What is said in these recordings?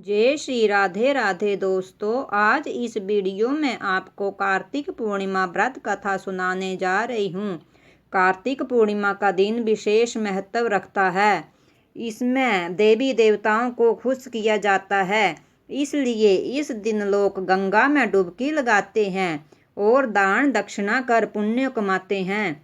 जय श्री राधे राधे दोस्तों। आज इस वीडियो में आपको कार्तिक पूर्णिमा व्रत कथा सुनाने जा रही हूँ। कार्तिक पूर्णिमा का दिन विशेष महत्व रखता है। इसमें देवी देवताओं को खुश किया जाता है, इसलिए इस दिन लोग गंगा में डुबकी लगाते हैं और दान दक्षिणा कर पुण्य कमाते हैं।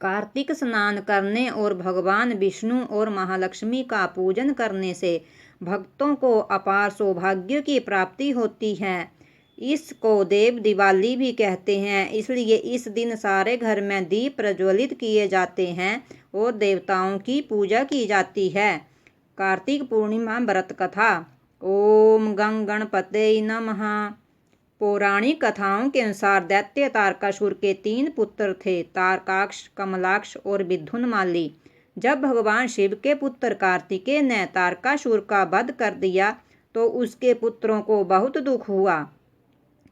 कार्तिक स्नान करने और भगवान विष्णु और महालक्ष्मी का पूजन करने से भक्तों को अपार सौभाग्य की प्राप्ति होती है। इसको देव दिवाली भी कहते हैं, इसलिए इस दिन सारे घर में दीप प्रज्वलित किए जाते हैं और देवताओं की पूजा की जाती है। कार्तिक पूर्णिमा व्रत कथा। ओम गं गणपते नमः। पौराणिक कथाओं के अनुसार दैत्य तारकासुर के 3 पुत्र थे, तारकाक्ष, कमलाक्ष और विद्युन्माली। जब भगवान शिव के पुत्र कार्तिकेय ने तारकासुर का वध कर दिया तो उसके पुत्रों को बहुत दुख हुआ।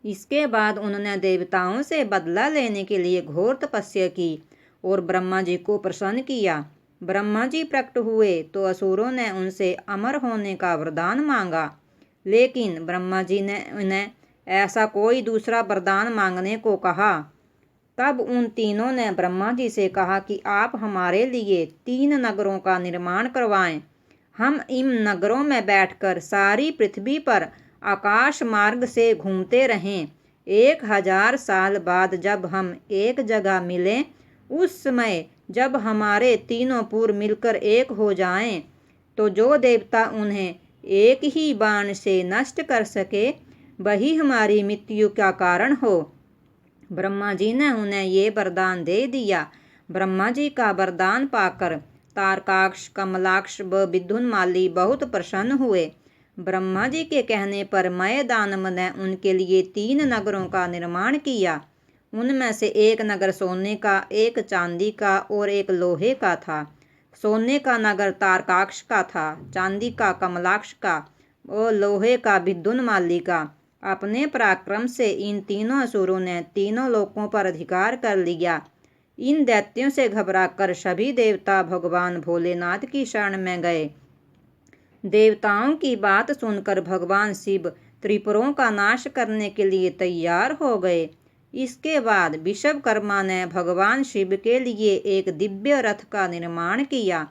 इसके बाद उन्होंने देवताओं से बदला लेने के लिए घोर तपस्या की और ब्रह्मा जी को प्रसन्न किया। ब्रह्मा जी प्रकट हुए तो असुरों ने उनसे अमर होने का वरदान मांगा, लेकिन ब्रह्मा जी ने उन्हें ऐसा कोई दूसरा वरदान मांगने को कहा। तब उन तीनों ने ब्रह्मा जी से कहा कि आप हमारे लिए 3 नगरों का निर्माण करवाएं। हम इन नगरों में बैठकर सारी पृथ्वी पर आकाश मार्ग से घूमते रहें। 1000 साल बाद जब हम एक जगह मिलें, उस समय जब हमारे तीनों पुर मिलकर एक हो जाएं, तो जो देवता उन्हें एक ही बाण से नष्ट कर सके, वही हमारी मृत्यु का कारण हो। ब्रह्मा जी ने उन्हें ये वरदान दे दिया। ब्रह्मा जी का वरदान पाकर तारकाक्ष, कमलाक्ष व विद्युन्माली बहुत प्रसन्न हुए। ब्रह्मा जी के कहने पर मय दानव ने उनके लिए 3 नगरों का निर्माण किया। उनमें से एक नगर सोने का, एक चांदी का और एक लोहे का था। सोने का नगर तारकाक्ष का था, चांदी का कमलाक्ष का और लोहे का विद्युन्माली का। अपने पराक्रम से इन तीनों असुरों ने तीनों लोकों पर अधिकार कर लिया। इन दैत्यों से घबराकर सभी देवता भगवान भोलेनाथ की शरण में गए। देवताओं की बात सुनकर भगवान शिव त्रिपुरों का नाश करने के लिए तैयार हो गए। इसके बाद विश्वकर्मा ने भगवान शिव के लिए एक दिव्य रथ का निर्माण किया।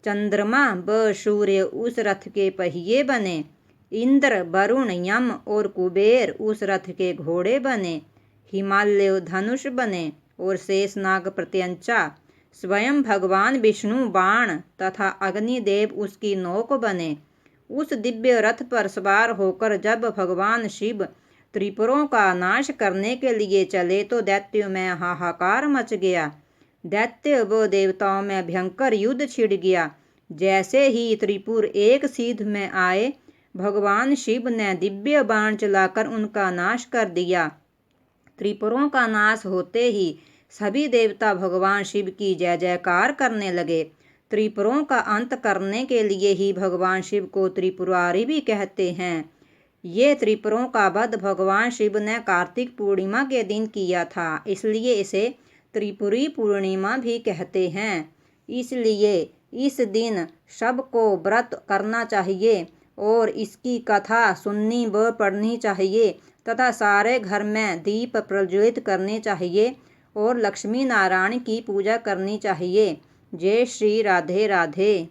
चंद्रमा व सूर्य उस रथ के पहिए बने। इंद्र, वरुण, यम और कुबेर उस रथ के घोड़े बने। हिमालय धनुष बने और शेषनाग प्रत्यंचा। स्वयं भगवान विष्णु बाण तथा अग्निदेव उसकी नोक बने। उस दिव्य रथ पर सवार होकर जब भगवान शिव त्रिपुरों का नाश करने के लिए चले तो दैत्यों में हाहाकार मच गया। दैत्य व देवताओं में भयंकर युद्ध छिड़ गया। जैसे ही त्रिपुर एक सीध में आए, भगवान शिव ने दिव्य बाण चलाकर उनका नाश कर दिया। त्रिपुरों का नाश होते ही सभी देवता भगवान शिव की जय जयकार करने लगे। त्रिपुरों का अंत करने के लिए ही भगवान शिव को त्रिपुरारी भी कहते हैं। ये त्रिपुरों का वध भगवान शिव ने कार्तिक पूर्णिमा के दिन किया था, इसलिए इसे त्रिपुरी पूर्णिमा भी कहते हैं। इसलिए इस दिन सबको व्रत करना चाहिए और इसकी कथा सुननी व पढ़नी चाहिए तथा सारे घर में दीप प्रज्वलित करने चाहिए और लक्ष्मी नारायण की पूजा करनी चाहिए। जय श्री राधे राधे।